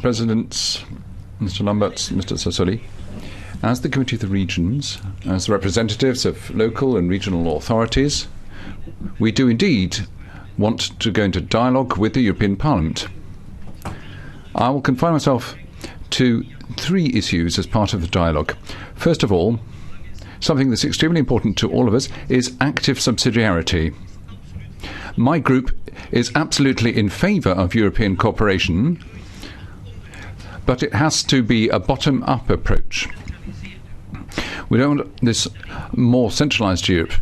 Presidents, Mr. Lamberts, Mr. Sassoli, as the Committee of the Regions, as representatives of local and regional authorities, we do indeed want to go into dialogue with the European Parliament. I will confine myself to 3 issues as part of the dialogue. First of all, something that's extremely important to all of us is active subsidiarity. My group is absolutely in favour of European cooperation, but it has to be a bottom-up approach. We don't want this more centralised Europe.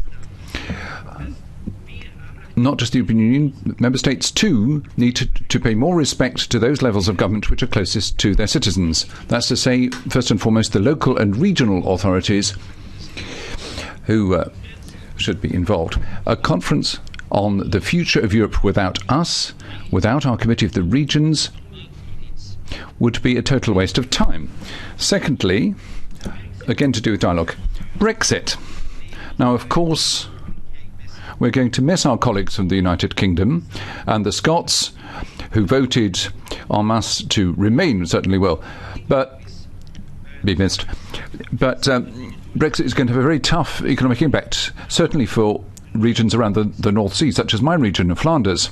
Not just the European Union, member states too need to pay more respect to those levels of government which are closest to their citizens. That's to say, first and foremost, the local and regional authorities who should be involved. A conference on the future of Europe without us, without our Committee of the Regions, would be a total waste of time. Secondly, again to do with dialogue, Brexit. Now, of course, we're going to miss our colleagues from the United Kingdom, and the Scots, who voted en masse to remain, certainly will, but be missed. But Brexit is going to have a very tough economic impact, certainly for regions around the North Sea, such as my region of Flanders.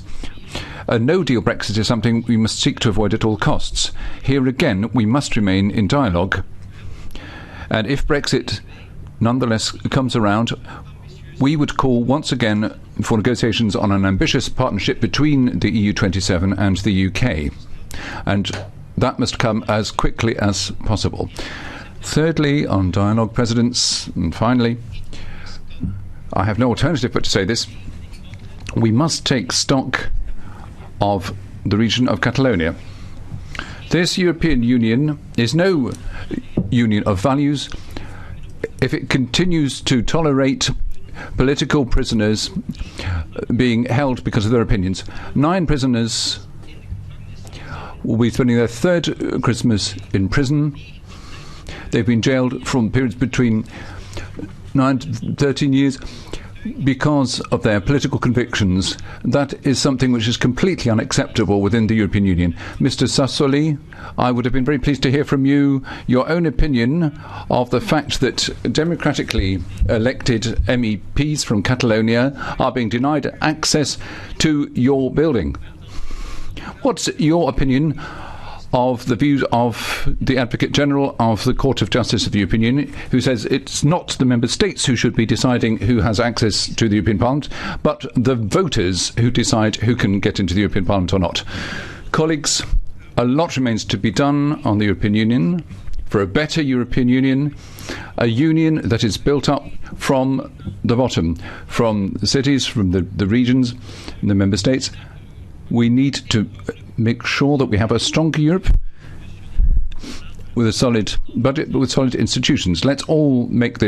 A no-deal Brexit is something we must seek to avoid at all costs. Here again, we must remain in dialogue. And if Brexit nonetheless comes around, we would call once again for negotiations on an ambitious partnership between the EU27 and the UK. And that must come as quickly as possible. Thirdly, on dialogue, Presidents, and finally, I have no alternative but to say this, we must take stock of the region of Catalonia. This European Union is no union of values if it continues to tolerate political prisoners being held because of their opinions. 9 prisoners will be spending their 3rd Christmas in prison. They've been jailed from periods between 9 to 13 years because of their political convictions. That is something which is completely unacceptable within the European Union. Mr. Sassoli, I would have been very pleased to hear from you your own opinion of the fact that democratically elected MEPs from Catalonia are being denied access to your building. What's your opinion of the views of the Advocate General of the Court of Justice of the European Union, who says it's not the member states who should be deciding who has access to the European Parliament, but the voters who decide who can get into the European Parliament or not? Colleagues, a lot remains to be done on the European Union for a better European Union, a union that is built up from the bottom, from the cities, from the regions, the member states. We need to make sure that we have a stronger Europe with a solid budget, but with solid institutions. Let's all make this